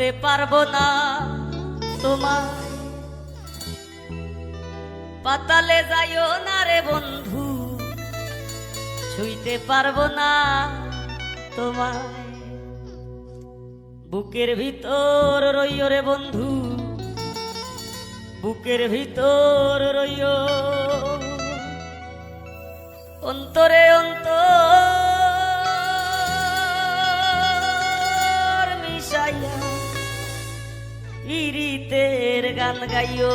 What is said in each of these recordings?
ধরতে পারবো না তোমার। পাতালে যাইও না রে বন্ধু, ছুঁইতে পারবো না তোমায়। বুকের ভিতর রইও রে বন্ধু, বুকের ভিতর রইও, অন্তরে অন্তর মিশাইয়া পীড়িতের গান গাইও।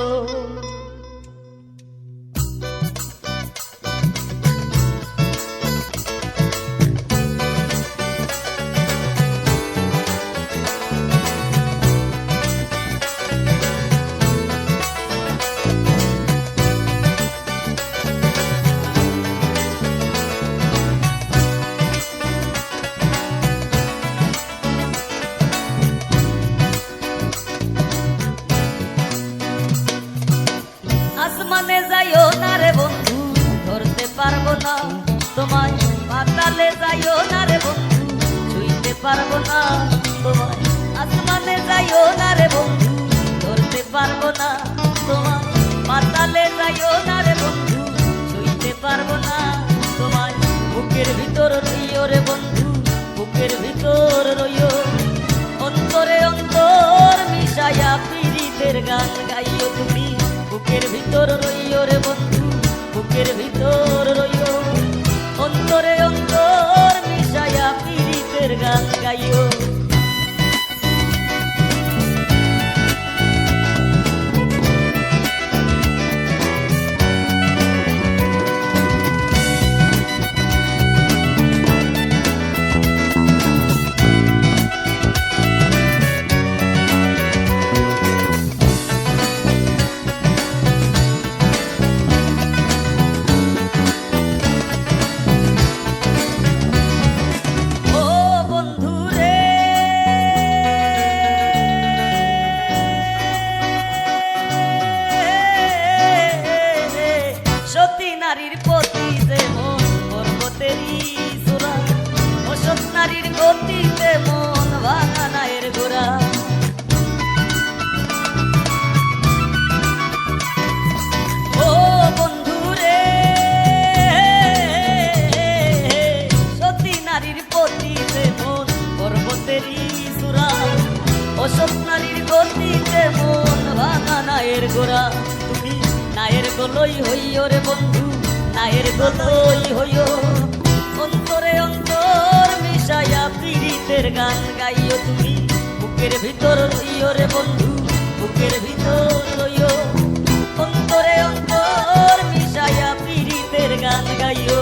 আসমানে যাইও না রে বন্ধু, ধরতে পারবো না তোমায়। পাতালে যাইও না রে বন্ধু, ছুঁইতে পারবো না তোমায়। আসমানে যাইও না রে বন্ধু, ধরতে পারবো না তোমায়। পাতালে যাইও না রে বন্ধু, ছুঁইতে পারবো না তোমায়। বুকের ভিতর রইও রে বন্ধু, বুকের ভিতর রইও, অন্তরে অন্তর মিশাইয়া পীড়িতের গান গাইও তুমি। বুকের ভিতর রইও রে বন্ধু, বুকের ভিতর রইও, অন্তরে অন্তর মিশাইয়া পীড়িতের গান গাইও। নারীর প্রতি যেমন পর্বতেরই চূড়া, অসৎ নারীর গতিতে মন ভাঙা নায়ের গোড়া। ও বন্ধু রে, সতী নারীর প্রতি যেমন পর্বতেরই চূড়া, অসৎ নারীর গতিতে মন ভাঙা নায়ের গোড়া। তুমি নায়ের গোলই হইও রে বন্ধু, নায়ের গোলই হইও, অন্তরে অন্তর মিশাইয়া পীড়িতের গান গাইও তুমি। বুকের ভিতর রইও রে বন্ধু, বুকের ভিতর রইও, অন্তরে অন্তর মিশাইয়া পীড়িতের গান গাইও।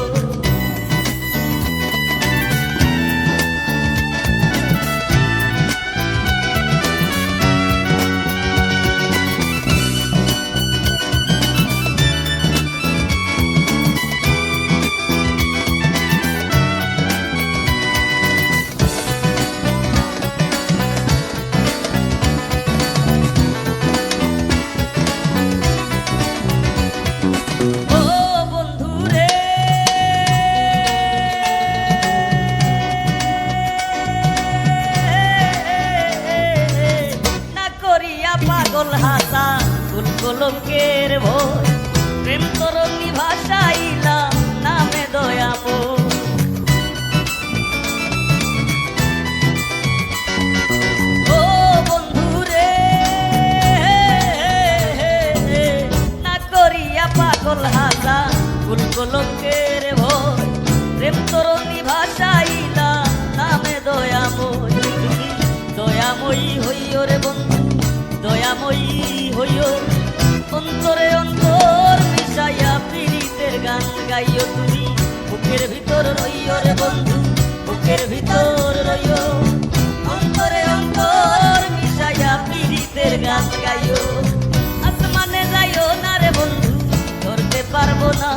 পাগল হাসা ফুল কলঙ্কের ভয়, প্রেম তরঙ্গী ভাষাইলাম নামে দয়াময়। ও বন্ধু রে, না করিয়া পাগল হাসা ফুল কলঙ্কের ভয়, প্রেম তরঙ্গী ভাষাইলাম নামে দয়াময়। তুমি দয়াময়ী হইও রে বন্ধু, দয়াময়ী হইও, অন্তরে অন্তর মিশাইয়া পীড়িতের গান গাইও তুমি। বুকের ভিতর রইও রে বন্ধু, বুকের ভিতর রইও, অন্তরে অন্তর মিশাইয়া পীড়িতের গান গাইও। আসমানে যাইও না রে বন্ধু, ধরতে পারবো না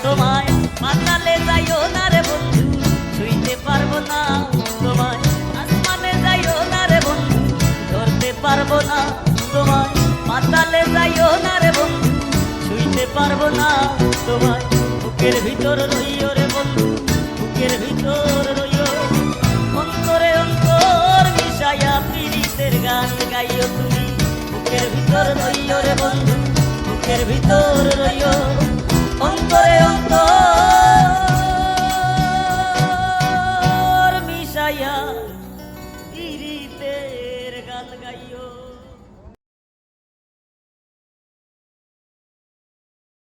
তোমায়। পাতালে যাইও না রে বন্ধু, ছুঁইতে পারবো না তোমায়। আসমানে যাইও না রে বন্ধু, ধরতে পারবো না তোমায়। পাতালে যাইও না রে বন্ধু, ছুঁইতে পারবো না তোমায়। বুকের ভিতর রইও রে বন্ধু, বুকের ভিতর রইও, অন্তরে অন্তর মিশাইয়া পীড়িতের গান বন্ধু বুকের ভিতর রইও, অন্তরে অন্তরে